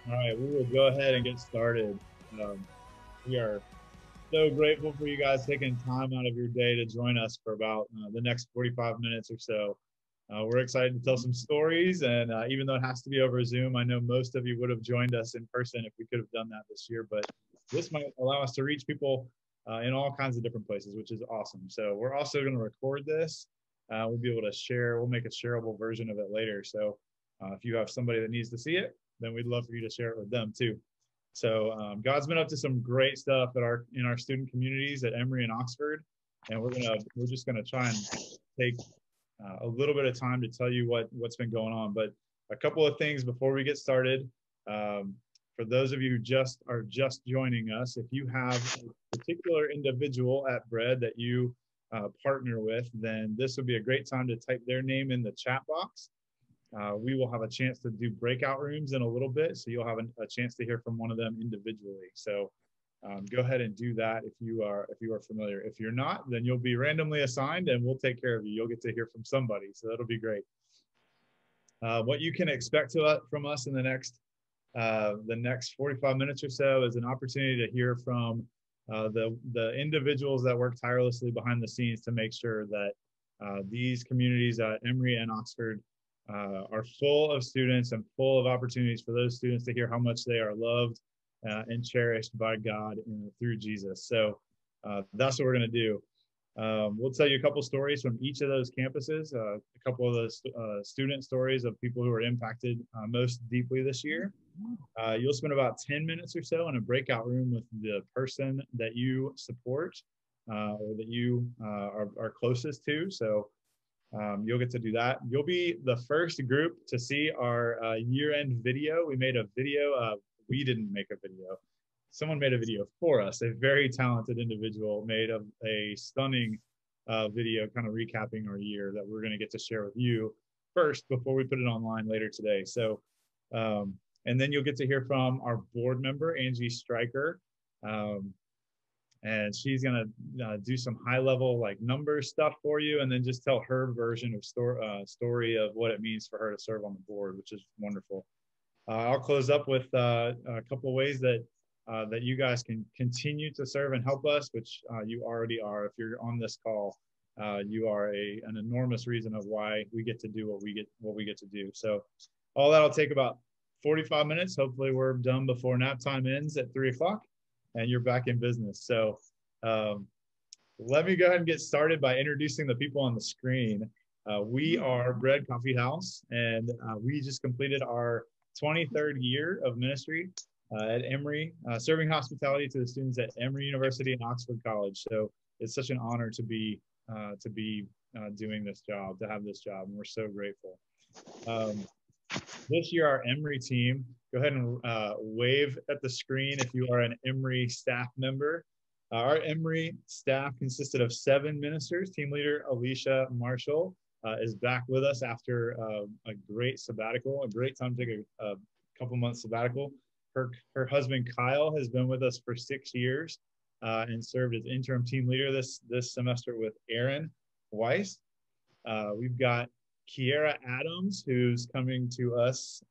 All right, we will go ahead and get started. Um, we are so grateful for you guys taking time out of your day to join us for about the next 45 minutes or so. We're excited to tell some stories, and even though it has to be over Zoom, I know most of you would have joined us in person if we could have done that this year, but this might allow us to reach people in all kinds of different places, which is awesome. So we're also going to record this. We'll be able to share, we'll make a shareable version of it later. So if you have somebody that needs to see it, then we'd love for you to share it with them too. So God's been up to some great stuff in our student communities at Emory and Oxford, and we're just gonna try and take a little bit of time to tell you what's been going on. But a couple of things before we get started. For those of you who just joining us, if you have a particular individual at Bread that you partner with, then this would be a great time to type their name in the chat box. We will have a chance to do breakout rooms in a little bit, so you'll have a chance to hear from one of them individually. So go ahead and do that if you are familiar. If you're not, then you'll be randomly assigned, and we'll take care of you. You'll get to hear from somebody, so that'll be great. What you can expect from us in the next 45 minutes or so is an opportunity to hear from the individuals that work tirelessly behind the scenes to make sure that these communities at Emory and Oxford are full of students and full of opportunities for those students to hear how much they are loved and cherished by God through Jesus. So that's what we're going to do. We'll tell you a couple stories from each of those campuses, a couple of those student stories of people who are impacted most deeply this year. You'll spend about 10 minutes or so in a breakout room with the person that you support or that you are closest to. So you'll get to do that. You'll be the first group to see our year-end video. We made a video. We didn't make a video. Someone made a video for us. A very talented individual made a stunning video kind of recapping our year that we're going to get to share with you first before we put it online later today. So, and then you'll get to hear from our board member, Angie Stryker. And she's going to do some high level like number stuff for you, and then just tell her version of story of what it means for her to serve on the board, which is wonderful. I'll close up with a couple of ways that you guys can continue to serve and help us, which you already are. If you're on this call, you are an enormous reason of why we get to do what we get to do. So all that'll take about 45 minutes. Hopefully we're done before nap time ends at 3 o'clock and you're back in business. So let me go ahead and get started by introducing the people on the screen. We are Bread Coffee House, and we just completed our 23rd year of ministry at Emory, serving hospitality to the students at Emory University and Oxford College. So it's such an honor to be doing this job, to have this job, and we're so grateful. This year, our Emory team, go ahead and wave at the screen if you are an Emory staff member. Our Emory staff consisted of 7 ministers. Team leader Alicia Marshall is back with us after a great sabbatical, a great time to take a couple months sabbatical. Her husband Kyle has been with us for 6 years and served as interim team leader this semester with Aaron Weiss. We've got Kiera Adams, who's coming to us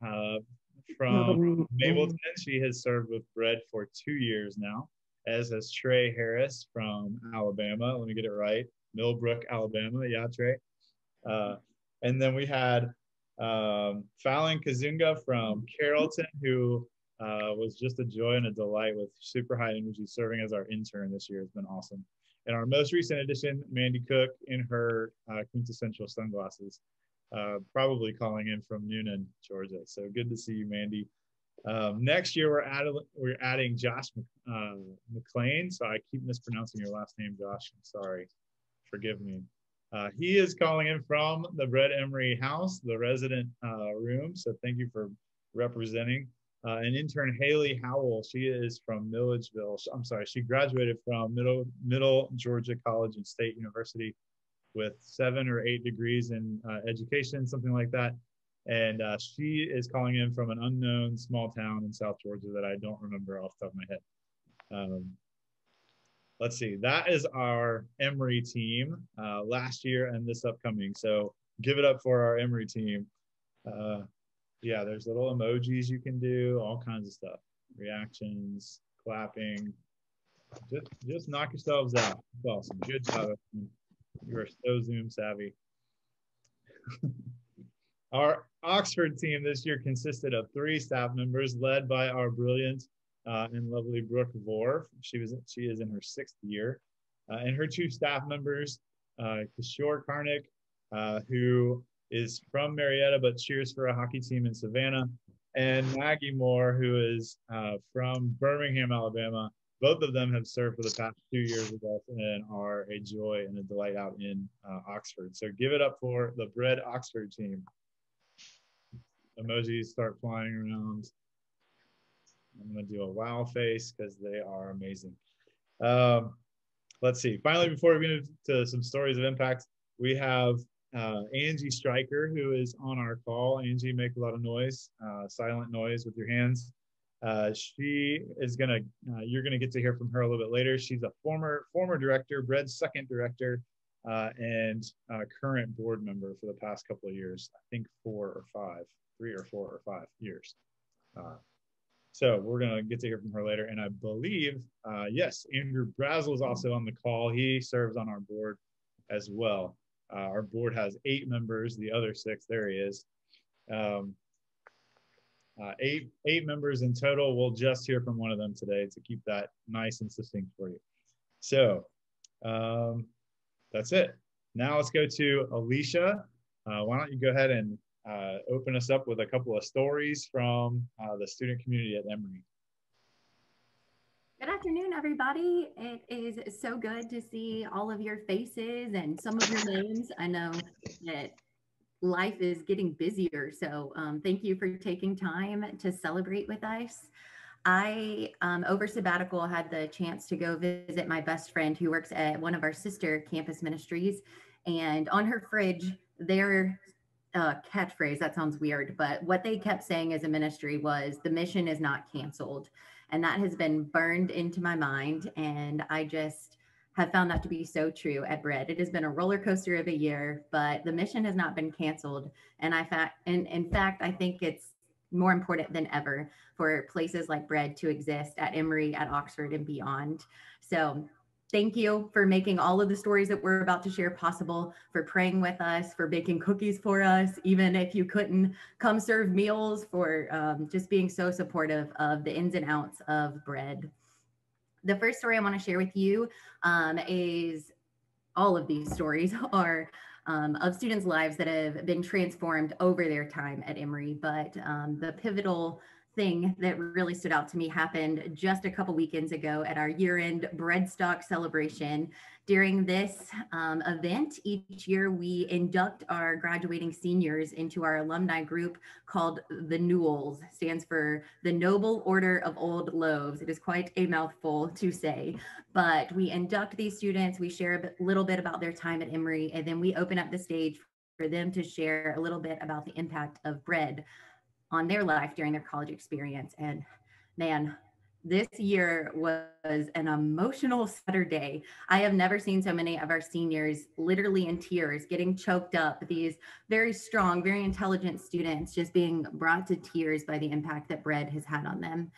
from Mableton. She has served with Bread for 2 years now, as has Trey Harris from Alabama. Let me get it right. Millbrook, Alabama. Yeah, Trey. And then we had Fallon Kazunga from Carrollton, who was just a joy and a delight with super high energy, serving as our intern this year. It's been awesome. And our most recent addition, Mandy Cook, in her quintessential sunglasses, probably calling in from Noonan, Georgia. So good to see you, Mandy. Next year, we're adding Josh McLean. So I keep mispronouncing your last name, Josh. I'm sorry. Forgive me. He is calling in from the Bread Emory house, the resident room. So thank you for representing. And intern Haley Howell, she is from Milledgeville. I'm sorry, she graduated from Middle Georgia College and State University with 7 or 8 degrees in education, something like that. And she is calling in from an unknown small town in South Georgia that I don't remember off the top of my head. Let's see, that is our Emory team last year and this upcoming. So give it up for our Emory team. Yeah, there's little emojis you can do, all kinds of stuff, reactions, clapping. Just knock yourselves out. That's awesome. Good job, everyone. You are so Zoom savvy. Our Oxford team this year consisted of 3 staff members, led by our brilliant and lovely Brooke Vorf. She is in her 6th year, and her 2 staff members, Kishore Karnik, who is from Marietta but cheers for a hockey team in Savannah, and Maggie Moore, who is from Birmingham, Alabama. Both of them have served for the past 2 years with us and are a joy and a delight out in Oxford. So give it up for the Bread Oxford team. Emojis start flying around. I'm going to do a wow face because they are amazing. Let's see. Finally, before we move to some stories of impact, we have Angie Stryker, who is on our call. Angie, make a lot of noise, silent noise with your hands. She is going to, you're going to get to hear from her a little bit later. She's a former director, Bread's second director, and current board member for the past couple of years. I think 3 or 4 or 5 years. So we're going to get to hear from her later. And I believe, yes, Andrew Brazel is also on the call. He serves on our board as well. Our board has 8 members, the other 6, there he is. 8 members in total. We'll just hear from one of them today to keep that nice and succinct for you. So that's it. Now let's go to Alicia. Why don't you go ahead and open us up with a couple of stories from the student community at Emory. Good afternoon, everybody. It is so good to see all of your faces and some of your names. I know that life is getting busier, so thank you for taking time to celebrate with us. I, over sabbatical, had the chance to go visit my best friend who works at one of our sister campus ministries. And on her fridge, their catchphrase, that sounds weird, but what they kept saying as a ministry was, "The mission is not canceled." And that has been burned into my mind. And I just have found that to be so true at Bread. It has been a roller coaster of a year, but the mission has not been canceled. And in fact, I think it's more important than ever for places like Bread to exist at Emory, at Oxford, and beyond. So thank you for making all of the stories that we're about to share possible, for praying with us, for baking cookies for us, even if you couldn't come serve meals, for just being so supportive of the ins and outs of Bread. The first story I want to share with you is, all of these stories are of students' lives that have been transformed over their time at Emory. But the pivotal thing that really stood out to me happened just a couple weekends ago at our year-end Breadstock celebration. During this event, each year we induct our graduating seniors into our alumni group called the Newells. Stands for the Noble Order of Old Loaves. It is quite a mouthful to say, but we induct these students, we share a little bit about their time at Emory, and then we open up the stage for them to share a little bit about the impact of Bread on their life during their college experience. And man, this year was an emotional Saturday. I have never seen so many of our seniors literally in tears, getting choked up. These very strong, very intelligent students just being brought to tears by the impact that Bread has had on them.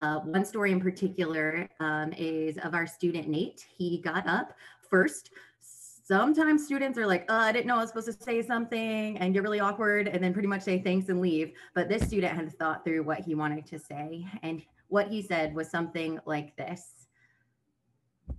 One story in particular is of our student, Nate. He got up first. Sometimes students are like, I didn't know I was supposed to say something, and get really awkward and then pretty much say thanks and leave. But this student had thought through what he wanted to say. And what he said was something like this: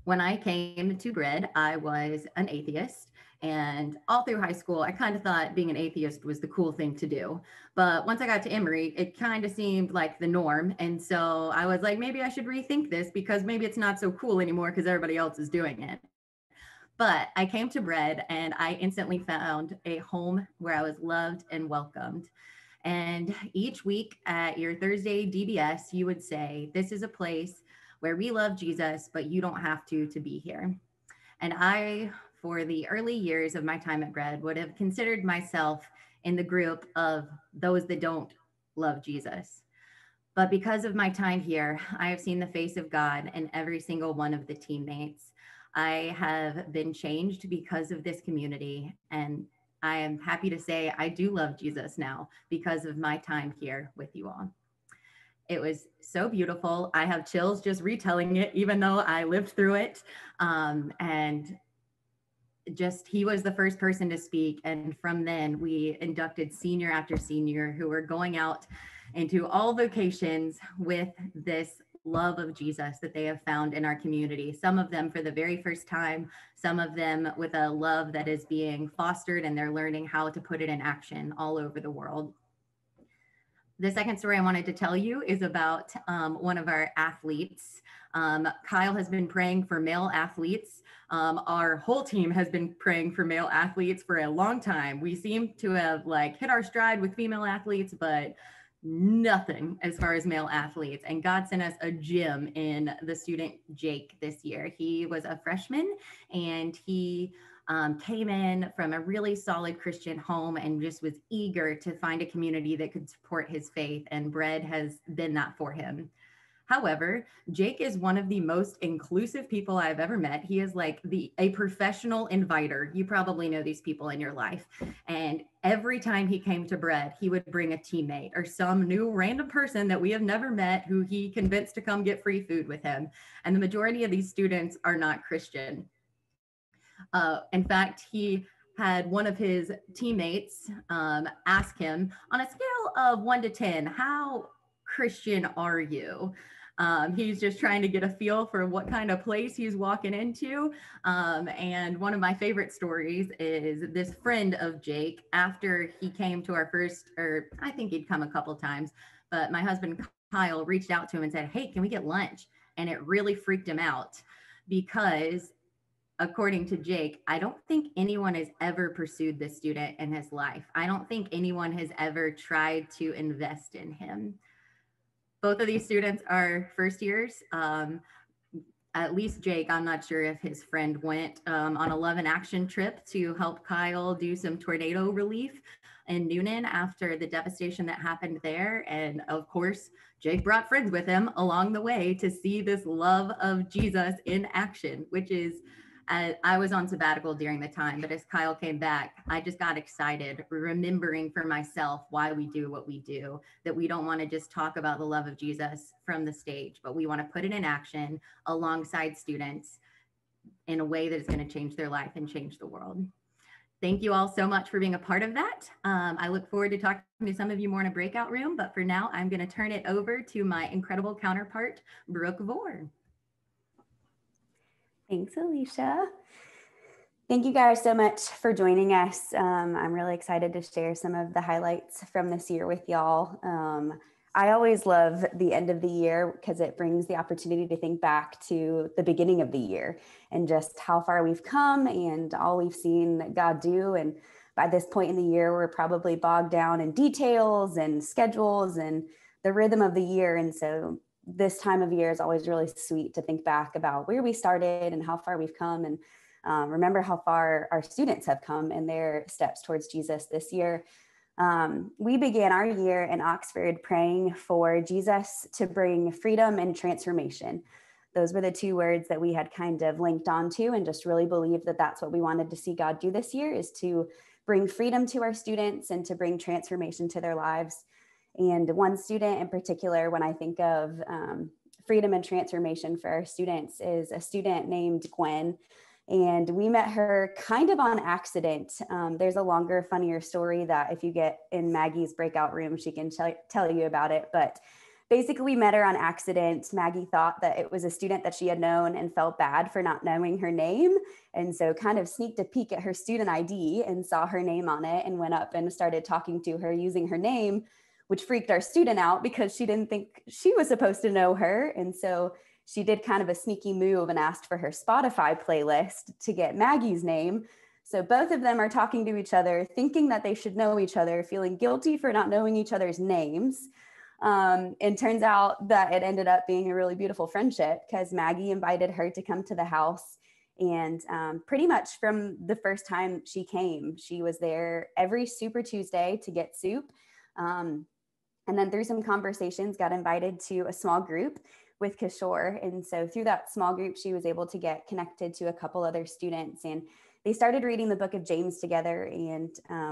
when I came to Bread, I was an atheist. And all through high school, I kind of thought being an atheist was the cool thing to do. But once I got to Emory, it kind of seemed like the norm. And so I was like, maybe I should rethink this, because maybe it's not so cool anymore because everybody else is doing it. But I came to Bread and I instantly found a home where I was loved and welcomed. And each week at your Thursday DBS, you would say, "This is a place where we love Jesus, but you don't have to be here." And I, for the early years of my time at Bread, would have considered myself in the group of those that don't love Jesus. But because of my time here, I have seen the face of God in every single one of the teammates. I have been changed because of this community. And I am happy to say I do love Jesus now because of my time here with you all. It was so beautiful. I have chills just retelling it, even though I lived through it. And just he was the first person to speak. And from then, we inducted senior after senior who were going out into all vocations with this love of Jesus that they have found in our community. Some of them for the very first time, some of them with a love that is being fostered and they're learning how to put it in action all over the world. The second story I wanted to tell you is about one of our athletes. Kyle has been praying for male athletes. Our whole team has been praying for male athletes for a long time. We seem to have like hit our stride with female athletes, but nothing as far as male athletes. And God sent us a gem in the student Jake this year. He was a freshman and he came in from a really solid Christian home and just was eager to find a community that could support his faith. And Bread has been that for him. However, Jake is one of the most inclusive people I've ever met. He is like a professional inviter. You probably know these people in your life. And every time he came to Bread, he would bring a teammate or some new random person that we have never met who he convinced to come get free food with him. And the majority of these students are not Christian. In fact, he had one of his teammates ask him, on a scale of 1 to 10, how Christian are you? He's just trying to get a feel for what kind of place he's walking into. And one of my favorite stories is this friend of Jake, after he came to our first, or I think he'd come a couple times, but my husband Kyle reached out to him and said, hey, can we get lunch? And it really freaked him out because according to Jake, I don't think anyone has ever pursued this student in his life. I don't think anyone has ever tried to invest in him. Both of these students are first years. At least Jake, I'm not sure if his friend went on a Love and Action trip to help Kyle do some tornado relief in Noonan after the devastation that happened there. And of course, Jake brought friends with him along the way to see this love of Jesus in action, which is I was on sabbatical during the time, but as Kyle came back, I just got excited, remembering for myself why we do what we do, that we don't want to just talk about the love of Jesus from the stage, but we want to put it in action alongside students in a way that is going to change their life and change the world. Thank you all so much for being a part of that. I look forward to talking to some of you more in a breakout room, but for now, I'm going to turn it over to my incredible counterpart, Brooke Vore. Thanks, Alicia. Thank you guys so much for joining us. I'm really excited to share some of the highlights from this year with y'all. I always love the end of the year because it brings the opportunity to think back to the beginning of the year and just how far we've come and all we've seen God do. And by this point in the year, we're probably bogged down in details and schedules and the rhythm of the year. And so this time of year is always really sweet to think back about where we started and how far we've come, and remember how far our students have come in their steps towards Jesus this year. We began our year in Oxford praying for Jesus to bring freedom and transformation. Those were the two words that we had kind of linked onto and just really believed that that's what we wanted to see God do this year, is to bring freedom to our students and to bring transformation to their lives. And one student in particular, when I think of freedom and transformation for our students, is a student named Gwen. And we met her kind of on accident. There's a longer, funnier story that if you get in Maggie's breakout room, she can tell you about it. But basically, we met her on accident. Maggie thought that it was a student that she had known and felt bad for not knowing her name. And so kind of sneaked a peek at her student ID and saw her name on it and went up and started talking to her using her name, which freaked our student out because she didn't think she was supposed to know her. And so she did kind of a sneaky move and asked for her Spotify playlist to get Maggie's name. So both of them are talking to each other, thinking that they should know each other, feeling guilty for not knowing each other's names. And turns out that it ended up being a really beautiful friendship because Maggie invited her to come to the house. And pretty much from the first time she came, she was there every Super Tuesday to get soup. And then through some conversations, got invited to a small group with Kishore. And so through that small group, she was able to get connected to a couple other students. And they started reading the book of James together. And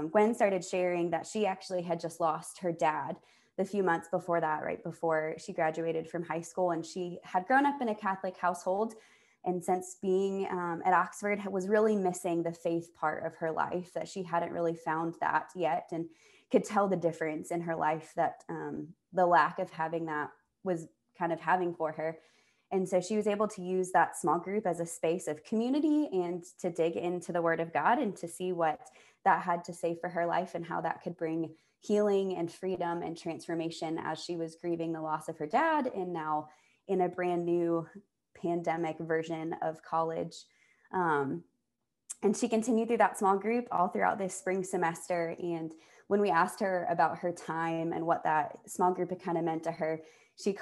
Gwen started sharing that she actually had just lost her dad the few months before that, right before she graduated from high school. And she had grown up in a Catholic household. And since being at Oxford, was really missing the faith part of her life, that she hadn't really found that yet, and could tell the difference in her life that the lack of having that was kind of having for her. And so she was able to use that small group as a space of community and to dig into the Word of God and to see what that had to say for her life and how that could bring healing and freedom and transformation as she was grieving the loss of her dad, and now in a brand new pandemic version of college. And she continued through that small group all throughout this spring semester. And when we asked her about her time and what that small group had kind of meant to her, she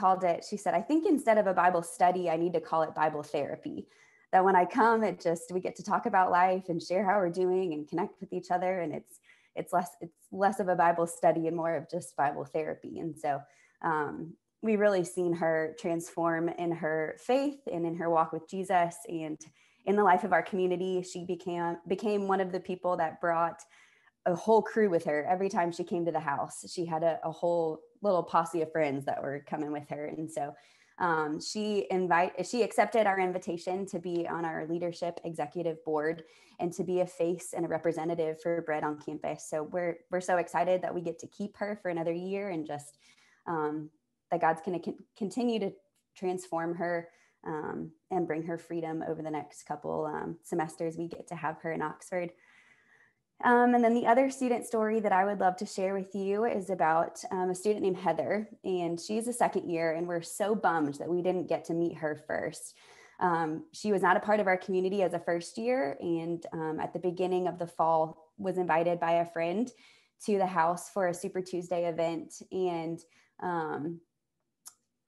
said, I think instead of a Bible study, I need to call it Bible therapy. That when I come, we get to talk about life and share how we're doing and connect with each other. And it's less of a Bible study and more of just Bible therapy. And so we really seen her transform in her faith and in her walk with Jesus, and in the life of our community. She became one of the people that brought a whole crew with her. Every time she came to the house, she had a whole little posse of friends that were coming with her. And so she accepted our invitation to be on our leadership executive board and to be a face and a representative for Bread on campus. So we're so excited that we get to keep her for another year, and just that God's going to continue to transform her and bring her freedom over the next couple semesters we get to have her in Oxford. And then the other student story that I would love to share with you is about a student named Heather, and she's a second year, and we're so bummed that we didn't get to meet her first. She was not a part of our community as a first year, and at the beginning of the fall was invited by a friend to the house for a Super Tuesday event. And hi,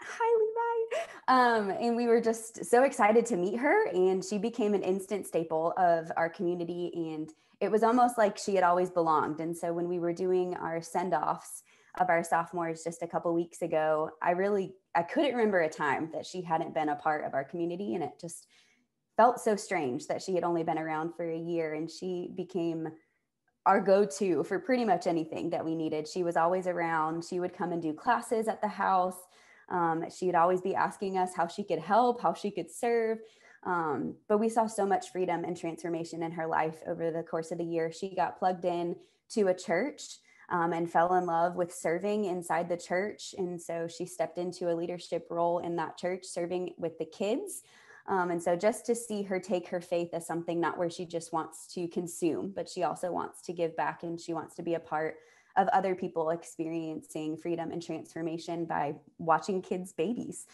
Levi. And we were just so excited to meet her, and she became an instant staple of our community, and it was almost like she had always belonged. And so when we were doing our send-offs of our sophomores just a couple weeks ago, I couldn't remember a time that she hadn't been a part of our community, and it just felt so strange that she had only been around for a year, and she became our go-to for pretty much anything that we needed. She was always around. She would come and do classes at the house. She'd always be asking us how she could help, how she could serve. But we saw so much freedom and transformation in her life over the course of the year. She got plugged in to a church and fell in love with serving inside the church. And so she stepped into a leadership role in that church, serving with the kids. And so just to see her take her faith as something not where she just wants to consume, but she also wants to give back, and she wants to be a part of other people experiencing freedom and transformation by watching kids' babies.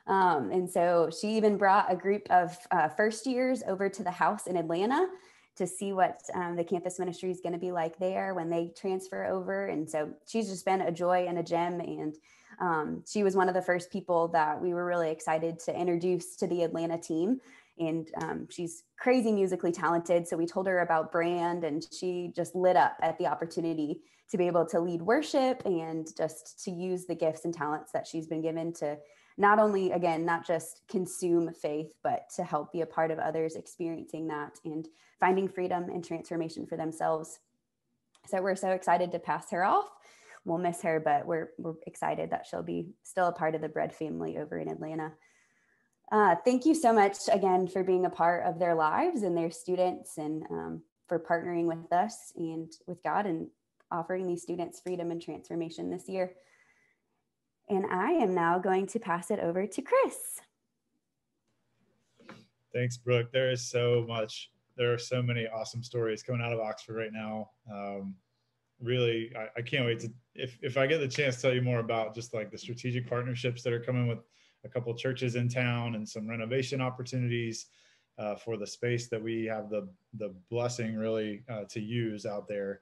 And so she even brought a group of first years over to the house in Atlanta to see what the campus ministry is going to be like there when they transfer over. And so she's just been a joy and a gem. And she was one of the first people that we were really excited to introduce to the Atlanta team. And she's crazy musically talented. So we told her about brand, and she just lit up at the opportunity to be able to lead worship and just to use the gifts and talents that she's been given to not only, again, not just consume faith, but to help be a part of others experiencing that and finding freedom and transformation for themselves. So we're so excited to pass her off. We'll miss her, but we're excited that she'll be still a part of the Bread family over in Atlanta. Thank you so much again for being a part of their lives and their students, and for partnering with us and with God and offering these students freedom and transformation this year. And I am now going to pass it over to Chris. Thanks, Brooke. There are so many awesome stories coming out of Oxford right now. Really, I can't wait to, if I get the chance to tell you more about just like the strategic partnerships that are coming with a couple of churches in town and some renovation opportunities for the space that we have the blessing really to use out there.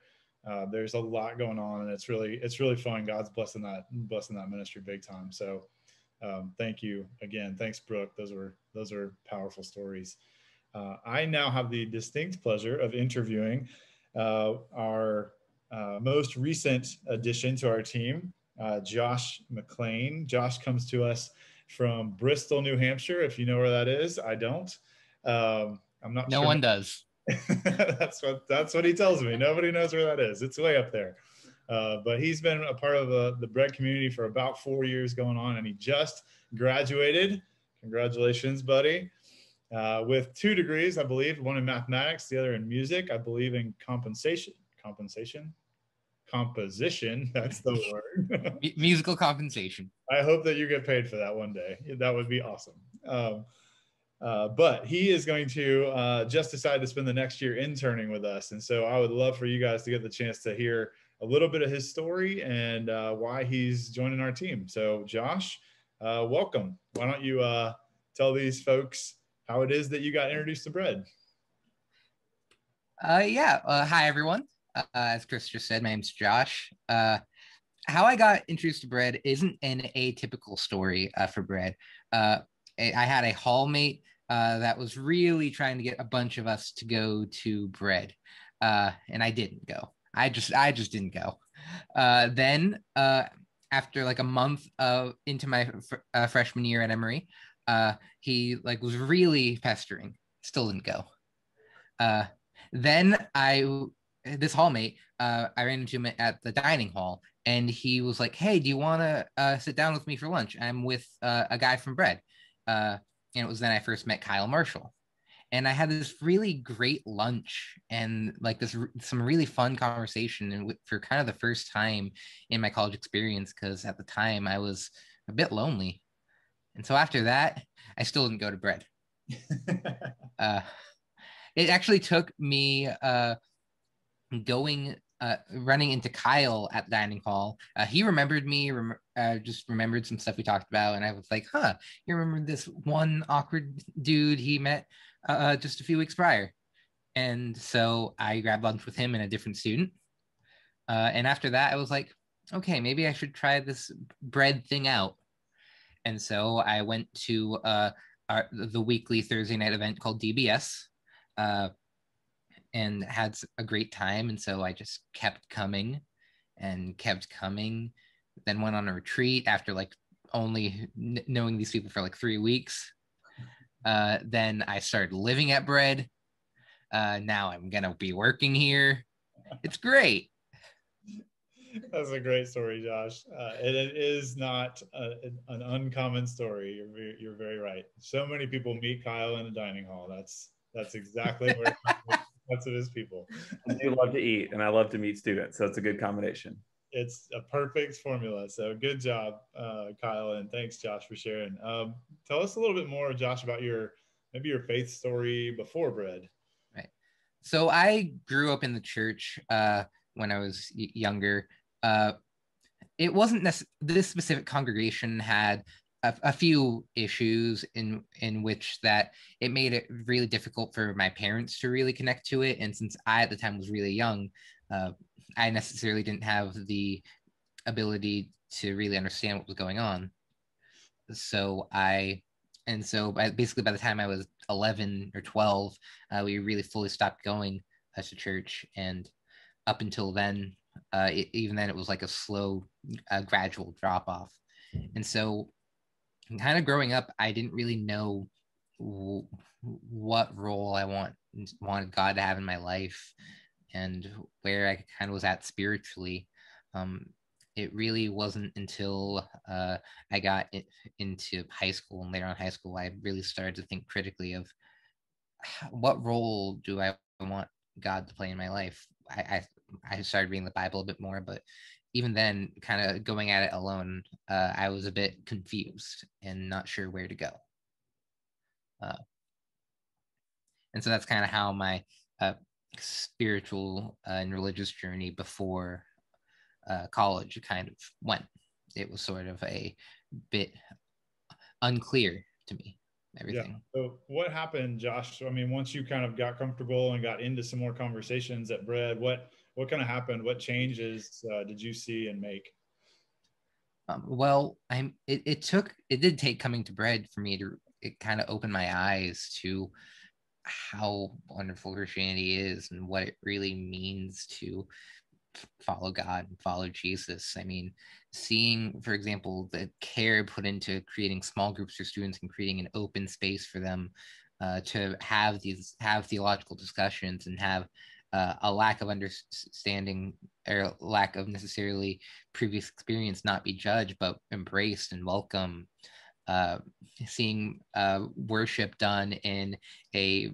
There's a lot going on, and it's really fun. God's blessing that ministry big time. So thank you again. Thanks, Brooke. Those are powerful stories. I now have the distinct pleasure of interviewing our most recent addition to our team, Josh McLean. Josh comes to us from Bristol, New Hampshire. If you know where that is, I don't. I'm not No sure. one does. That's what he tells me. Nobody knows where that is. It's way up there. But he's been a part of the bread community for about 4 years going on, and he just graduated. Congratulations, buddy. With 2 degrees, I believe, one in mathematics, the other in music, I believe in composition. That's the word. Musical compensation. I hope that you get paid for that one day. That would be awesome. But he is going to just decide to spend the next year interning with us. And so I would love for you guys to get the chance to hear a little bit of his story and why he's joining our team. So Josh, welcome. Why don't you tell these folks how it is that you got introduced to bread? Hi, everyone. As Chris just said, my name's Josh. How I got introduced to bread isn't an atypical story for bread. I had a hallmate that was really trying to get a bunch of us to go to bread, and I didn't go. I just didn't go. Then after like a month into my freshman year at Emory, he like was really pestering. Still didn't go. Then this hallmate, I ran into him at the dining hall, and he was like, "Hey, do you want to sit down with me for lunch? I'm with a guy from bread." And it was then I first met Kyle Marshall. And I had this really great lunch and like some really fun conversation, and for kind of the first time in my college experience, because at the time I was a bit lonely. And so after that, I still didn't go to bread. It actually took me running into Kyle at the dining hall. He remembered me, just remembered some stuff we talked about. And I was like, huh, you remember this one awkward dude he met just a few weeks prior? And so I grabbed lunch with him and a different student. And after that, I was like, okay, maybe I should try this bread thing out. And so I went to the weekly Thursday night event called DBS. And had a great time. And so I just kept coming and kept coming, then went on a retreat after like only knowing these people for like 3 weeks. Then I started living at bread. Now I'm going to be working here. It's great. That's a great story, Josh. It is not an uncommon story. You're very right. So many people meet Kyle in a dining hall. That's exactly where lots of his people. I do love to eat, and I love to meet students, so it's a good combination. It's a perfect formula. So good job, Kyle, and thanks, Josh, for sharing. Tell us a little bit more, Josh, about maybe your faith story before bread. Right. So I grew up in the church when I was younger. It wasn't this specific congregation had a few issues in which that it made it really difficult for my parents to really connect to it. And since I at the time was really young, I necessarily didn't have the ability to really understand what was going on. So basically by the time I was 11 or 12, we really fully stopped going to church. And up until then, even then it was like a slow, gradual drop off. And so kind of growing up, I didn't really know what role I wanted God to have in my life and where I kind of was at spiritually. It really wasn't until I got into high school and later on high school, I really started to think critically of what role do I want God to play in my life. I started reading the Bible a bit more, but even then, kind of going at it alone, I was a bit confused and not sure where to go. And so that's kind of how my spiritual and religious journey before college kind of went. It was sort of a bit unclear to me, everything. Yeah. So what happened, Josh? I mean, once you kind of got comfortable and got into some more conversations at bread, what kind of happened? What changes did you see and make? It did take coming to bread for me to kind of open my eyes to how wonderful Christianity is and what it really means to follow God and follow Jesus. I mean, seeing, for example, the care put into creating small groups for students and creating an open space for them to have theological discussions and have a lack of understanding or lack of necessarily previous experience not be judged but embraced and welcome. Seeing worship done in a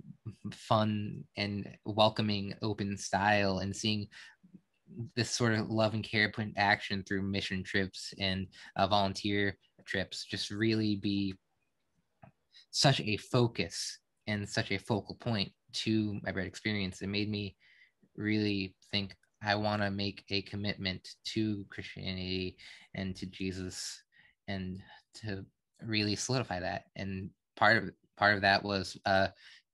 fun and welcoming open style, and seeing this sort of love and care put into action through mission trips and volunteer trips just really be such a focus and such a focal point to my bread experience. It made me really think I want to make a commitment to Christianity and to Jesus, and to really solidify that. And part of that was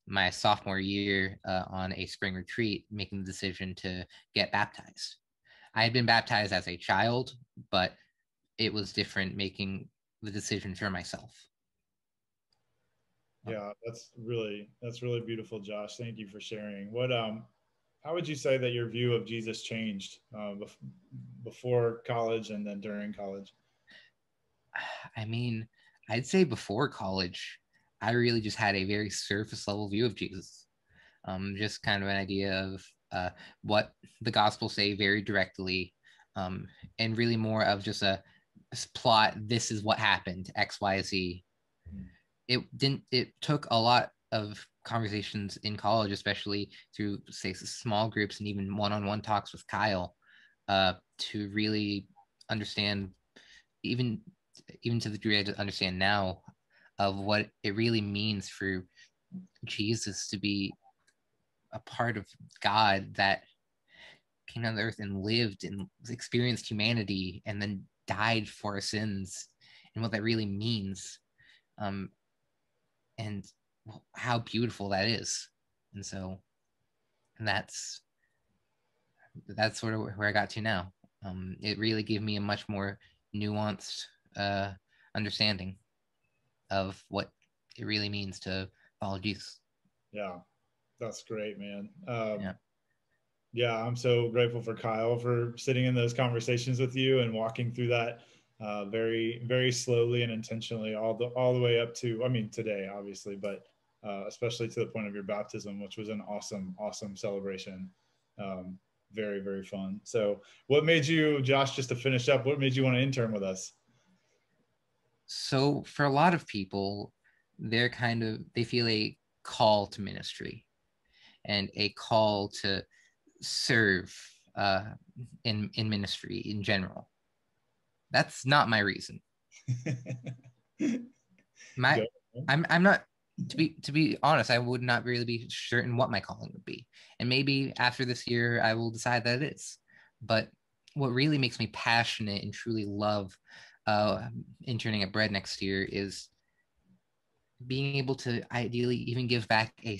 my sophomore year on a spring retreat, making the decision to get baptized. I had been baptized as a child, but it was different making the decision for myself. Yeah, that's really beautiful, Josh. Thank you for sharing. How would you say that your view of Jesus changed before college and then during college? I mean, I'd say before college, I really just had a very surface level view of Jesus. Just kind of an idea of what the gospel say very directly, and really more of just a plot. This is what happened, X, Y, Z. It took a lot of conversations in college, especially through, say, small groups and even one-on-one talks with Kyle, to really understand, even to the degree I understand now, of what it really means for Jesus to be a part of God that came down to earth and lived and experienced humanity and then died for our sins, and what that really means, and how beautiful that is. And so that's sort of where I got to now. It really gave me a much more nuanced understanding of what it really means to follow Jesus. Yeah, that's great, man. Yeah. Yeah, I'm so grateful for Kyle for sitting in those conversations with you and walking through that very, very slowly and intentionally all the way up to, I mean, today, obviously, but especially to the point of your baptism, which was an awesome celebration. Very, very fun. So what made you, Josh, just to finish up, what made you want to intern with us? So for a lot of people, they feel a call to ministry and a call to serve in ministry in general. That's not my reason. I'm not, to be honest, I would not really be certain what my calling would be. And maybe after this year, I will decide that it is. But what really makes me passionate and truly love interning at Bread next year is being able to ideally even give back a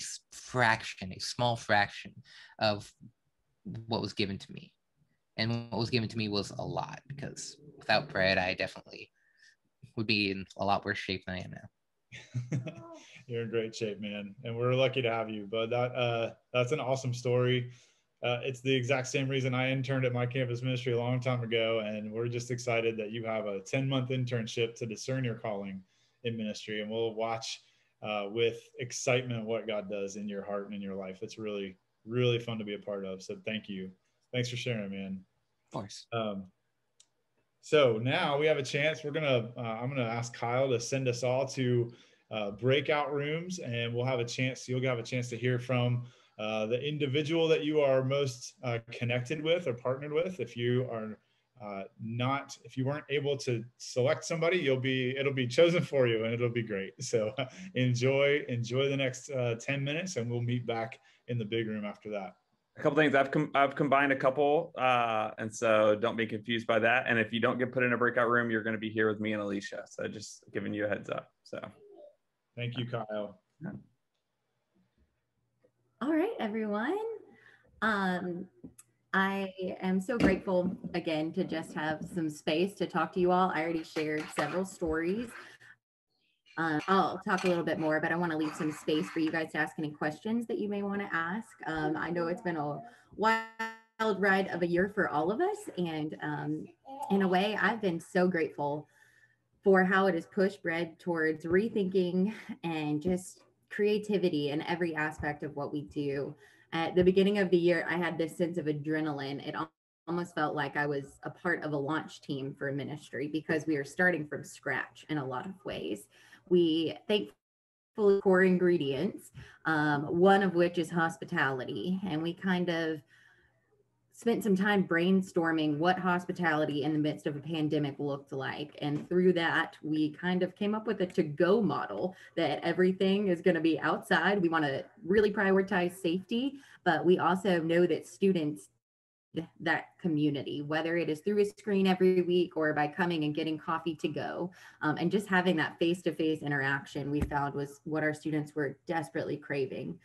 small fraction of what was given to me. And what was given to me was a lot, because without Bread, I definitely would be in a lot worse shape than I am now. You're in great shape, man, and we're lucky to have you. But that's an awesome story. It's the exact same reason I interned at my campus ministry a long time ago, and we're just excited that you have a 10-month internship to discern your calling in ministry, and we'll watch with excitement what God does in your heart and in your life. It's really, really fun to be a part of. So thank you. Thanks for sharing, man. Of course. So now we have a chance. I'm gonna ask Kyle to send us all to breakout rooms, and you'll have a chance to hear from the individual that you are most connected with or partnered with. If you are if you weren't able to select somebody, it'll be chosen for you, and it'll be great. So enjoy the next 10 minutes, and we'll meet back in the big room after that. A couple things. I've combined a couple, and so don't be confused by that. And if you don't get put in a breakout room, you're going to be here with me and Alicia. So just giving you a heads up. So thank you, Kyle. Yeah. All right, everyone. I am so grateful again to just have some space to talk to you all. I already shared several stories. I'll talk a little bit more, but I want to leave some space for you guys to ask any questions that you may want to ask. I know it's been a wild ride of a year for all of us. And in a way, I've been so grateful for how it has pushed Bread towards rethinking and just creativity in every aspect of what we do. At the beginning of the year, I had this sense of adrenaline. It almost felt like I was a part of a launch team for ministry because we are starting from scratch in a lot of ways. We thankfully core ingredients, one of which is hospitality, and we kind of spent some time brainstorming what hospitality in the midst of a pandemic looked like. And through that, we kind of came up with a to-go model that everything is going to be outside. We want to really prioritize safety, but we also know that students need that community, whether it is through a screen every week or by coming and getting coffee to go. And just having that face-to-face interaction we found was what our students were desperately craving.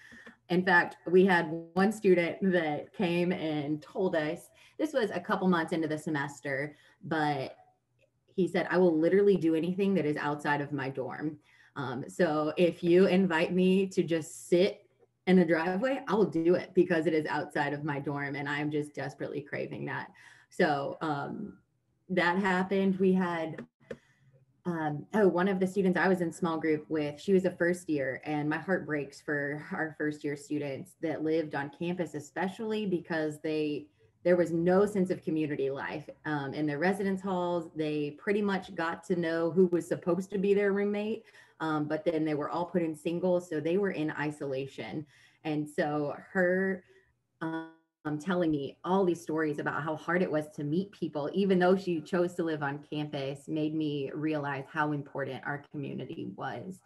In fact, we had one student that came and told us, this was a couple months into the semester, but he said, I will literally do anything that is outside of my dorm. So if you invite me to just sit in the driveway, I will do it because it is outside of my dorm and I'm just desperately craving that. So that happened. We had one of the students I was in small group with, she was a first year, and my heart breaks for our first year students that lived on campus, especially because there was no sense of community life in their residence halls. They pretty much got to know who was supposed to be their roommate, but then they were all put in singles, so they were in isolation. And so her telling me all these stories about how hard it was to meet people, even though she chose to live on campus, made me realize how important our community was.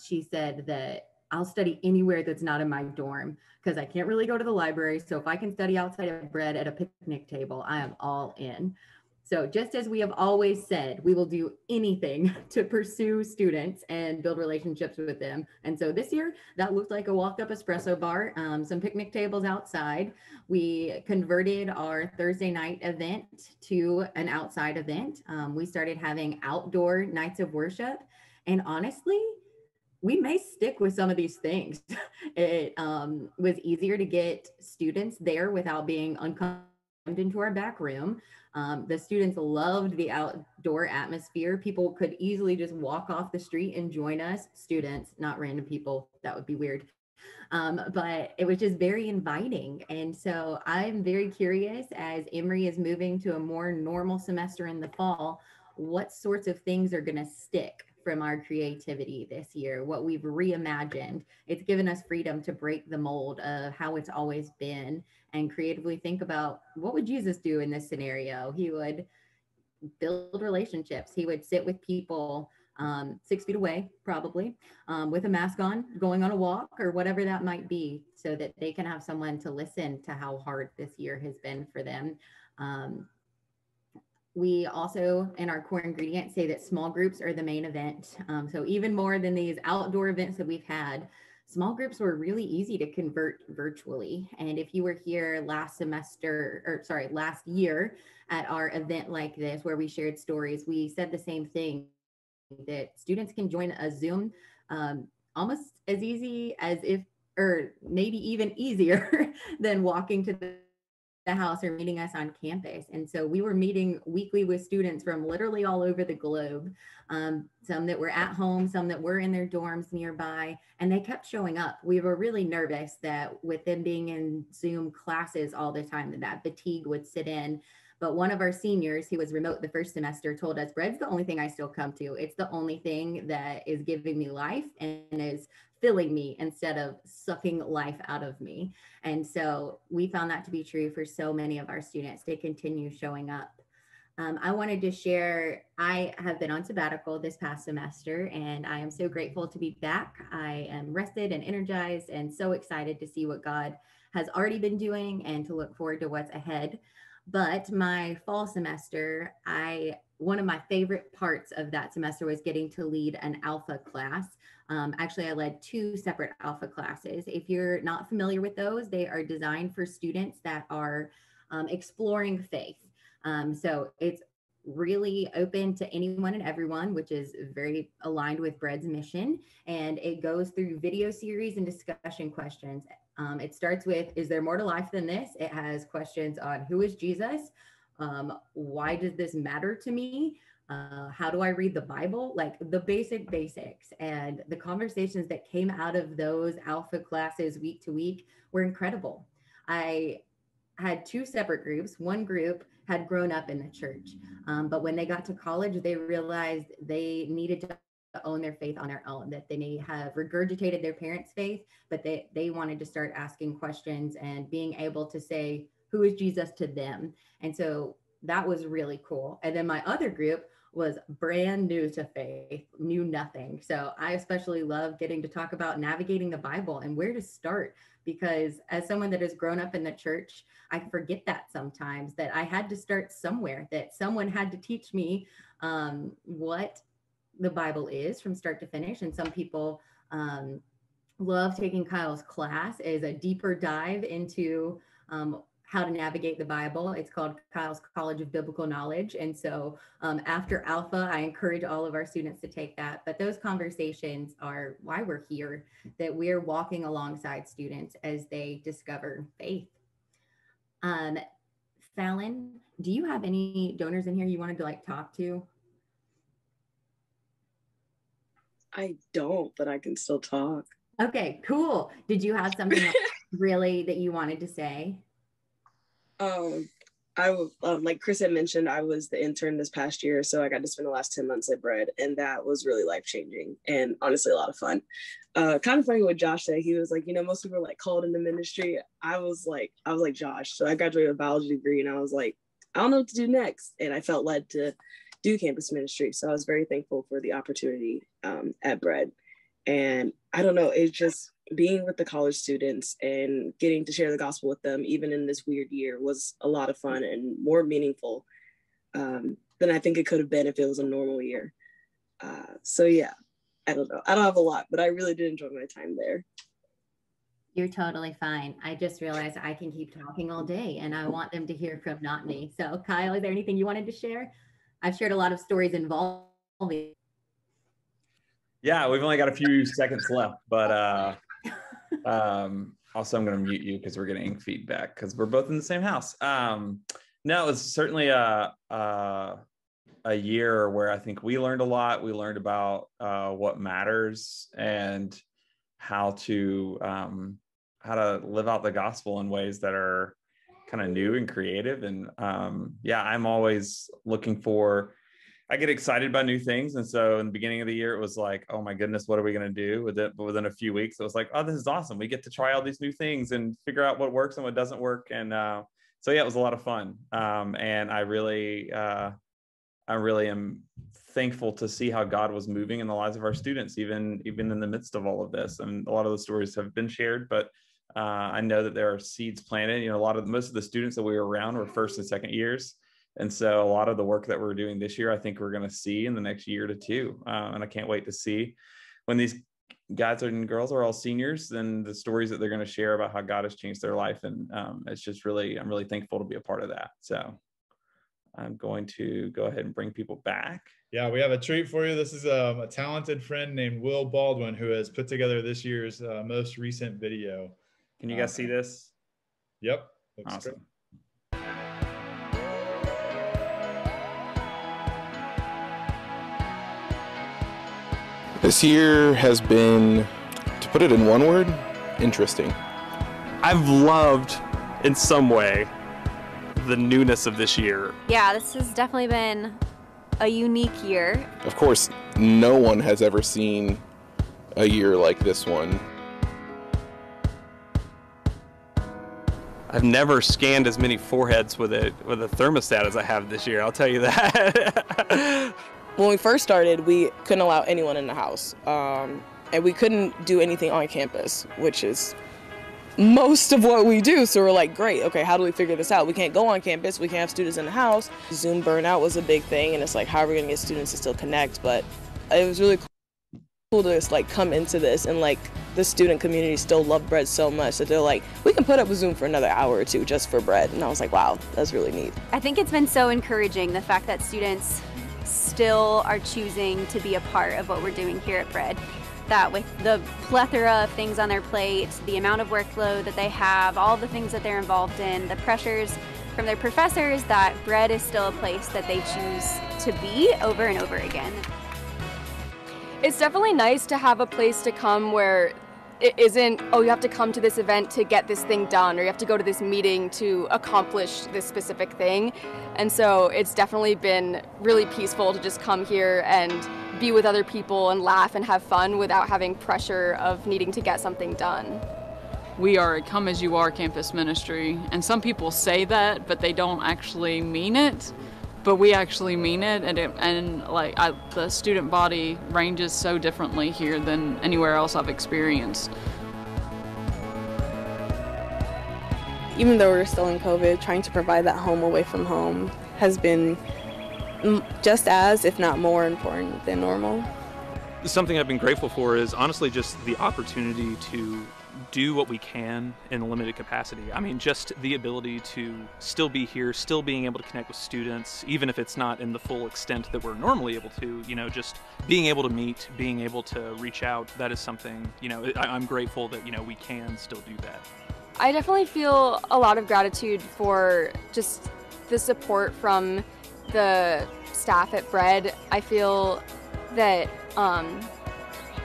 She said that I'll study anywhere that's not in my dorm because I can't really go to the library. So if I can study outside of bread at a picnic table, I am all in. So just as we have always said, we will do anything to pursue students and build relationships with them. And so this year, that looked like a walk-up espresso bar, some picnic tables outside. We converted our Thursday night event to an outside event. We started having outdoor nights of worship. And honestly, we may stick with some of these things. It was easier to get students there without being uncomfortable into our back room. The students loved the outdoor atmosphere. People could easily just walk off the street and join us. Students, not random people. That would be weird. But it was just very inviting. And so I'm very curious as Emory is moving to a more normal semester in the fall, what sorts of things are going to stick from our creativity this year, what we've reimagined. It's given us freedom to break the mold of how it's always been and creatively think about what would Jesus do in this scenario? He would build relationships. He would sit with people 6 feet away, probably, with a mask on, going on a walk or whatever that might be, so that they can have someone to listen to how hard this year has been for them. We also, in our core ingredients, say that small groups are the main event. So even more than these outdoor events that we've had, small groups were really easy to convert virtually. And if you were here last year at our event like this, where we shared stories, we said the same thing, that students can join a Zoom almost as easy as if, or maybe even easier than walking to the house or meeting us on campus. And so we were meeting weekly with students from literally all over the globe, some that were at home, some that were in their dorms nearby, and they kept showing up. We were really nervous that with them being in Zoom classes all the time, that fatigue would sit in. But one of our seniors, who was remote the first semester, told us, bread's the only thing I still come to. It's the only thing that is giving me life and is filling me instead of sucking life out of me. And so we found that to be true for so many of our students. They continue showing up. I wanted to share, I have been on sabbatical this past semester, and I am so grateful to be back. I am rested and energized and so excited to see what God has already been doing and to look forward to what's ahead. But my fall semester, one of my favorite parts of that semester was getting to lead an alpha class. Actually, I led 2 separate alpha classes. If you're not familiar with those, they are designed for students that are exploring faith. So it's really open to anyone and everyone, which is very aligned with Bread's mission. And it goes through video series and discussion questions. It starts with, is there more to life than this? It has questions on who is Jesus? Why does this matter to me? how do I read the Bible? Like the basic basics. And the conversations that came out of those alpha classes week to week were incredible. I had two separate groups. One group had grown up in the church, but when they got to college, they realized they needed to own their faith on their own, that they may have regurgitated their parents' faith, but they wanted to start asking questions and being able to say, who is Jesus to them? And so that was really cool. And then my other group was brand new to faith, knew nothing. So I especially love getting to talk about navigating the Bible and where to start, because as someone that has grown up in the church, I forget that sometimes, that I had to start somewhere, that someone had to teach me what the Bible is from start to finish. And some people love taking Kyle's class as a deeper dive into how to navigate the Bible. It's called Kyle's College of Biblical Knowledge. And so after Alpha, I encourage all of our students to take that. But those conversations are why we're here, that we're walking alongside students as they discover faith. Fallon, do you have any donors in here you wanted to like talk to? I don't, but I can still talk. Okay, cool. Did you have something really that you wanted to say? Like Chris had mentioned, I was the intern this past year, so I got to spend the last 10 months at Bread, and that was really life-changing and honestly a lot of fun. Kind of funny what Josh said. He was like, you know, most people are like called into ministry. I was like Josh. So I graduated with a biology degree, and I was like, I don't know what to do next. And I felt led to do campus ministry. So I was very thankful for the opportunity at Bread. And I don't know, it's just being with the college students and getting to share the gospel with them, even in this weird year, was a lot of fun and more meaningful than I think it could have been if it was a normal year. So yeah, I don't know. I don't have a lot, but I really did enjoy my time there. You're totally fine. I just realized I can keep talking all day and I want them to hear from not me. So Kyle, is there anything you wanted to share? I've shared a lot of stories involving. Yeah, we've only got a few seconds left, but also I'm going to mute you because we're getting feedback because we're both in the same house. No, it's certainly a year where I think we learned a lot. We learned about what matters and how to live out the gospel in ways that are kind of new and creative. And yeah, I'm always looking for, I get excited by new things. And so in the beginning of the year, it was like, oh my goodness, what are we going to do with it? But within a few weeks, it was like, oh, this is awesome. We get to try all these new things and figure out what works and what doesn't work. And so yeah, it was a lot of fun. And I really am thankful to see how God was moving in the lives of our students, even in the midst of all of this. And a lot of the stories have been shared, but I know that there are seeds planted. You know, most of the students that we were around were first and second years. And so a lot of the work that we're doing this year, I think we're going to see in the next year to two. And I can't wait to see when these guys and girls are all seniors, then the stories that they're going to share about how God has changed their life. And it's just I'm really thankful to be a part of that. So I'm going to go ahead and bring people back. Yeah, we have a treat for you. This is a talented friend named Will Baldwin who has put together this year's most recent video. Can you guys see this? Yep. Looks awesome. Great. This year has been, to put it in one word, interesting. I've loved, in some way, the newness of this year. Yeah, this has definitely been a unique year. Of course, no one has ever seen a year like this one. I've never scanned as many foreheads with a thermostat as I have this year, I'll tell you that. When we first started, we couldn't allow anyone in the house, and we couldn't do anything on campus, which is most of what we do. So we're like, great, okay, how do we figure this out? We can't go on campus, we can't have students in the house. Zoom burnout was a big thing, and it's like, how are we gonna get students to still connect? But it was really cool to just like come into this, and like the student community still loved Bread so much that they're like, we can put up a Zoom for another hour or two just for Bread. And I was like, wow, that's really neat. I think it's been so encouraging, the fact that students still are choosing to be a part of what we're doing here at Bread. That with the plethora of things on their plate, the amount of workload that they have, all the things that they're involved in, the pressures from their professors that Bread is still a place that they choose to be over and over again. It's definitely nice to have a place to come where it isn't, oh, you have to come to this event to get this thing done, or you have to go to this meeting to accomplish this specific thing. And so it's definitely been really peaceful to just come here and be with other people and laugh and have fun without having pressure of needing to get something done. We are a come as you are campus ministry, and some people say that, but they don't actually mean it. But we actually mean it, and the student body ranges so differently here than anywhere else I've experienced. Even though we're still in COVID, trying to provide that home away from home has been just as, if not more important than normal. Something I've been grateful for is honestly just the opportunity to do what we can in a limited capacity. I mean, just the ability to still be here, still being able to connect with students, even if it's not in the full extent that we're normally able to, you know, just being able to meet, being able to reach out, that is something, you know, I'm grateful that, you know, we can still do that. I definitely feel a lot of gratitude for just the support from the staff at Bread. I feel that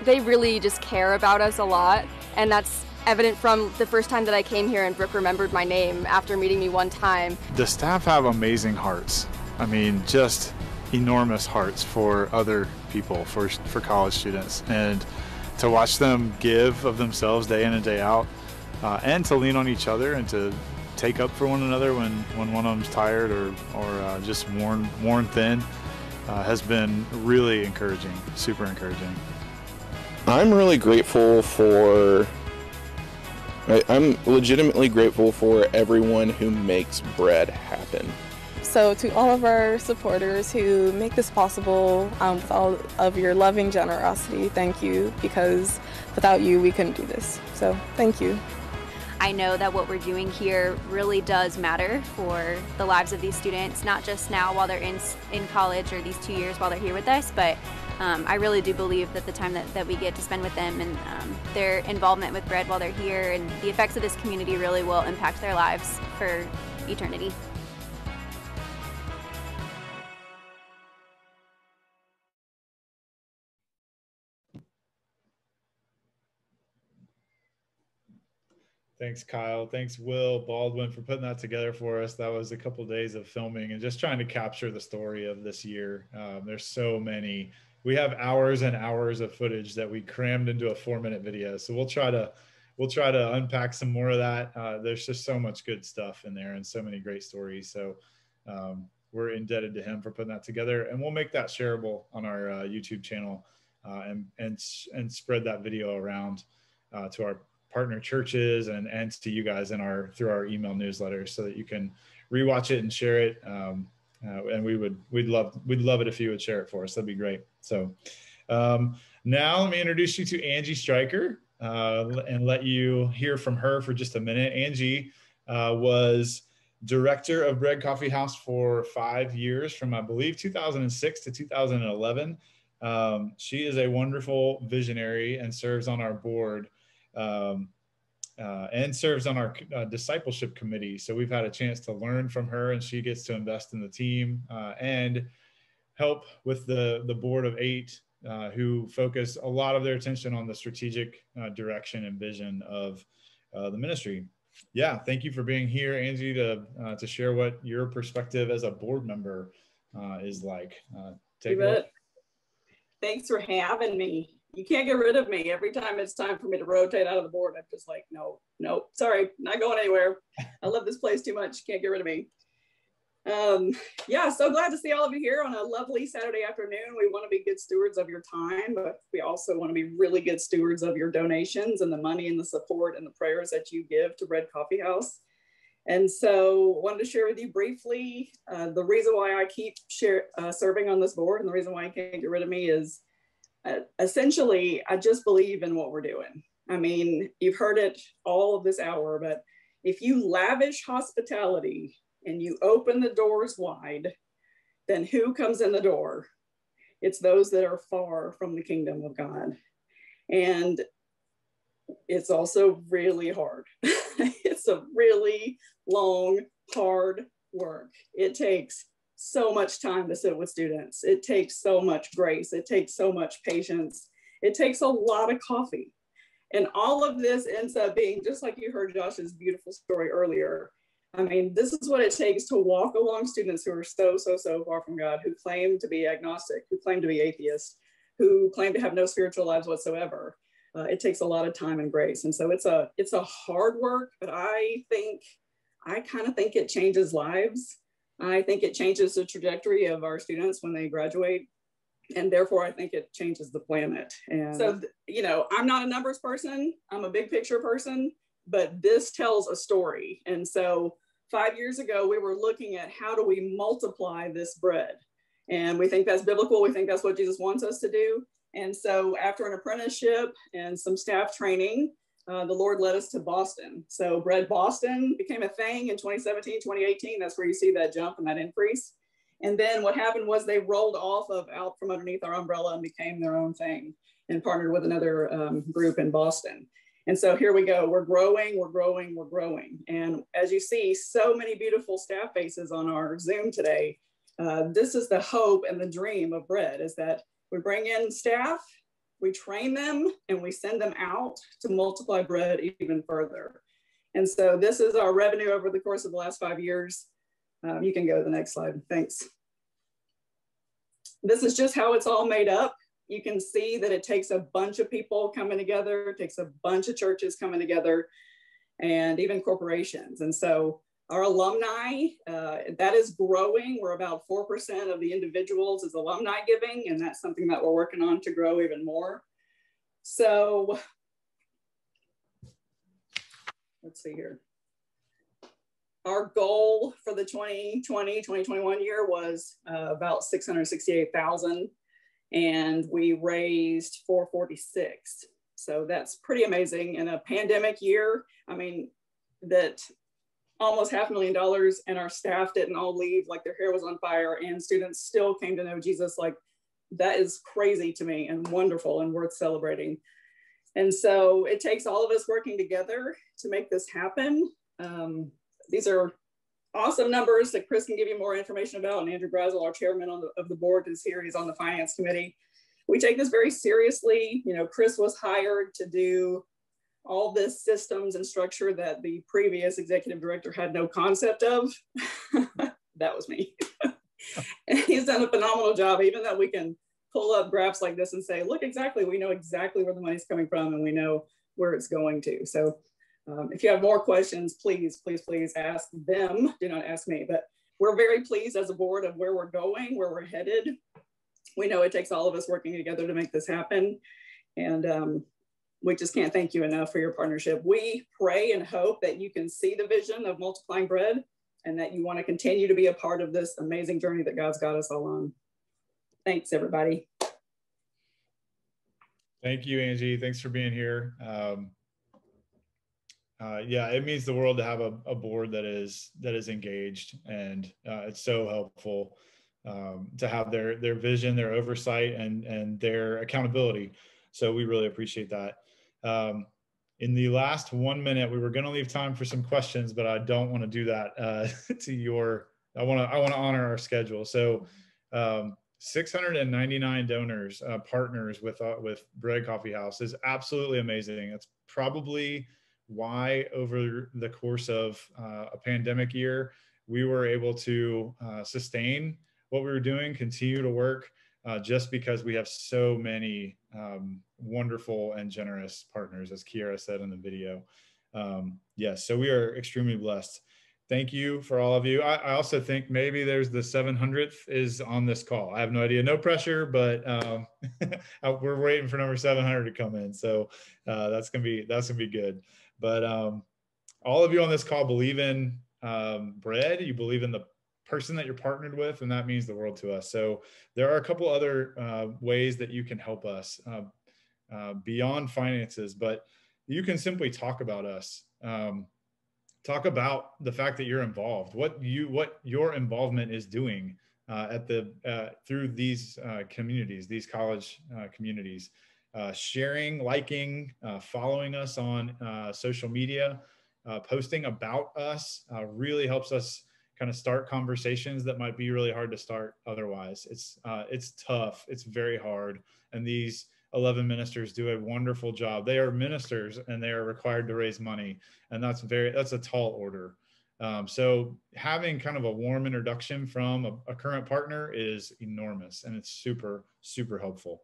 they really just care about us a lot, and that's evident from the first time that I came here and Brooke remembered my name after meeting me one time. The staff have amazing hearts. I mean, just enormous hearts for other people, for college students. And to watch them give of themselves day in and day out, and to lean on each other and to take up for one another when one of them's tired or just worn thin, has been really encouraging, super encouraging. I'm really grateful for I'm legitimately grateful for everyone who makes Bread happen. So to all of our supporters who make this possible, with all of your loving generosity, thank you, because without you, we couldn't do this. So thank you. I know that what we're doing here really does matter for the lives of these students, not just now while they're in college or these 2 years while they're here with us, but I really do believe that the time that we get to spend with them and their involvement with Bread while they're here and the effects of this community really will impact their lives for eternity. Thanks, Kyle. Thanks, Will Baldwin, for putting that together for us. That was a couple of days of filming and just trying to capture the story of this year. There's so many. We have hours and hours of footage that we crammed into a 4-minute video. So we'll try to unpack some more of that. There's just so much good stuff in there and so many great stories. So we're indebted to him for putting that together, and we'll make that shareable on our YouTube channel and spread that video around to our partner churches and to you guys through our email newsletter, so that you can rewatch it and share it. And we'd love it if you would share it for us. That'd be great. So now let me introduce you to Angie Stryker and let you hear from her for just a minute. Angie was director of Bread Coffee House for 5 years, from I believe 2006 to 2011. She is a wonderful visionary and serves on our board. And serves on our discipleship committee. So we've had a chance to learn from her, and she gets to invest in the team and help with the board of 8 who focus a lot of their attention on the strategic direction and vision of the ministry. Yeah, thank you for being here, Angie, to share what your perspective as a board member is like. You bet. Thanks for having me. You can't get rid of me. Every time it's time for me to rotate out of the board, I'm just like, no, sorry, not going anywhere. I love this place too much. Can't get rid of me. Yeah, so glad to see all of you here on a lovely Saturday afternoon. We want to be good stewards of your time, but we also want to be really good stewards of your donations and the money and the support and the prayers that you give to Bread Coffee House. And so wanted to share with you briefly the reason why I keep serving on this board, and the reason why you can't get rid of me is essentially, I just believe in what we're doing. I mean, you've heard it all of this hour, but if you lavish hospitality and you open the doors wide, then who comes in the door? It's those that are far from the kingdom of God. And it's also really hard. It's a really long, hard work. It takes so much time to sit with students. It takes so much grace. It takes so much patience. It takes a lot of coffee. And all of this ends up being, just like you heard Josh's beautiful story earlier. I mean, this is what it takes to walk along students who are so far from God, who claim to be agnostic, who claim to be atheist, who claim to have no spiritual lives whatsoever. It takes a lot of time and grace. And so it's a hard work, but I kind of think it changes lives. I think it changes the trajectory of our students when they graduate. And therefore, I think it changes the planet. And so, you know, I'm not a numbers person. I'm a big picture person, but this tells a story. And so 5 years ago, we were looking at how do we multiply this bread? And we think that's biblical. We think that's what Jesus wants us to do. And so after an apprenticeship and some staff training, the Lord led us to Boston. So Bread Boston became a thing in 2017, 2018. That's where you see that jump and that increase. And then what happened was they rolled out from underneath our umbrella and became their own thing and partnered with another group in Boston. And so here we go. We're growing, we're growing, we're growing. And as you see, so many beautiful staff faces on our Zoom today. This is the hope and the dream of Bread, is that we bring in staff, we train them, and we send them out to multiply Bread even further. And so this is our revenue over the course of the last 5 years. You can go to the next slide, thanks. This is just how it's all made up. You can see that it takes a bunch of people coming together, it takes a bunch of churches coming together, and even corporations. And so our alumni, that is growing. We're about 4% of the individuals is alumni giving, and that's something that we're working on to grow even more. So let's see here. Our goal for the 2020-2021 year was about 668,000, and we raised 446. So that's pretty amazing in a pandemic year. I mean, that almost $500,000, and our staff didn't all leave like their hair was on fire, and students still came to know Jesus. Like, that is crazy to me and wonderful and worth celebrating. And so it takes all of us working together to make this happen. These are awesome numbers that Chris can give you more information about, and Andrew Brazel, our chairman of the board, is here. He's on the finance committee. We take this very seriously. You know, Chris was hired to do all this systems and structure that the previous executive director had no concept of. That was me. And he's done a phenomenal job, even though we can pull up graphs like this and say, look, we know exactly where the money's coming from, and we know where it's going to. So if you have more questions, please ask them. Do not ask me. But we're very pleased as a board of where we're going, where we're headed. We know it takes all of us working together to make this happen. And we just can't thank you enough for your partnership. We pray and hope that you can see the vision of multiplying bread, and that you want to continue to be a part of this amazing journey that God's got us all on. Thanks, everybody. Thank you, Angie. Thanks for being here. Yeah, it means the world to have a board that is engaged, and it's so helpful to have their vision, their oversight, and their accountability. So we really appreciate that. In the last 1 minute, we were going to leave time for some questions, but I don't want to do that I want to honor our schedule. So 699 donors, partners with Bread Coffee House is absolutely amazing. It's probably why over the course of a pandemic year, we were able to sustain what we were doing, continue to work, just because we have so many wonderful and generous partners, as Kiara said in the video. Yes, so we are extremely blessed. Thank you for all of you. I also think maybe there's the 700th is on this call. I have no idea, no pressure, but we're waiting for number 700 to come in. So that's gonna be good. But all of you on this call believe in bread. You believe in the person that you're partnered with, and that means the world to us. So there are a couple other ways that you can help us beyond finances, but you can simply talk about us. Talk about the fact that you're involved, what your involvement is doing through these communities, these college communities. Sharing, liking, following us on social media, posting about us really helps us kind of start conversations that might be really hard to start otherwise. It's tough. It's very hard. And these 11 ministers do a wonderful job. They are ministers and they are required to raise money. And that's a tall order. So having kind of a warm introduction from a current partner is enormous, and it's super, super helpful.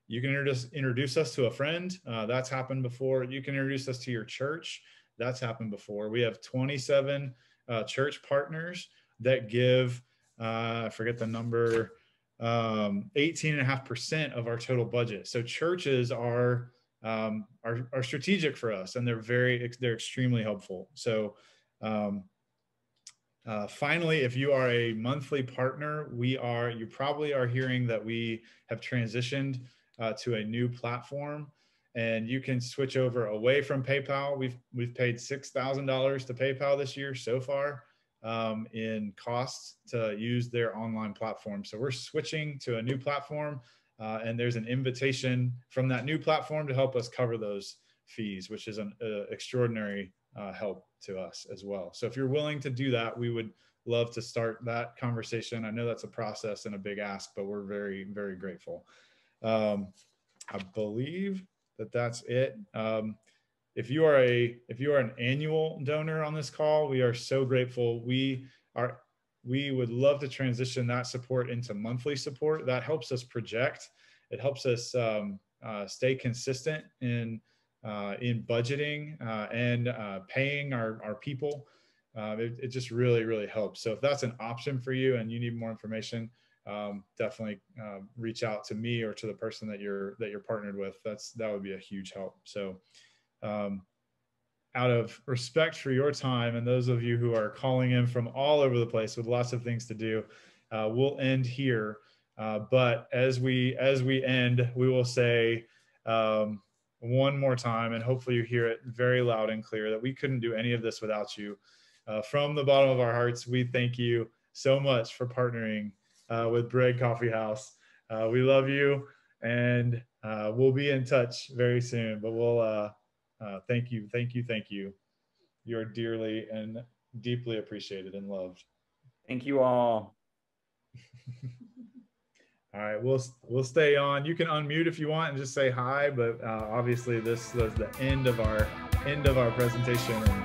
You can introduce us to a friend. That's happened before. You can introduce us to your church. That's happened before. We have 27 church partners that give, I forget the number, 18.5% of our total budget. So churches are strategic for us, and they're extremely helpful. So finally, if you are a monthly partner, you probably are hearing that we have transitioned to a new platform, and you can switch over away from PayPal. We've paid $6,000 to PayPal this year so far in costs to use their online platform. So we're switching to a new platform, and there's an invitation from that new platform to help us cover those fees, which is an extraordinary help to us as well. So if you're willing to do that, we would love to start that conversation. I know that's a process and a big ask, but we're very, very grateful. I believe that's it. If you are an annual donor on this call, we are so grateful. We would love to transition that support into monthly support. That helps us project. It helps us stay consistent in budgeting and paying our people. It just really, really helps. So if that's an option for you and you need more information, definitely reach out to me or to the person that you're partnered with. That would be a huge help. So out of respect for your time and those of you who are calling in from all over the place with lots of things to do, we'll end here. But as we end, we will say one more time, and hopefully you hear it very loud and clear, that we couldn't do any of this without you. From the bottom of our hearts, we thank you so much for partnering with Bread Coffee House. We love you, and we'll be in touch very soon. But we'll thank you. You're dearly and deeply appreciated and loved. Thank you all. All right, we'll stay on. You can unmute if you want and just say hi, but obviously this was the end of our presentation. And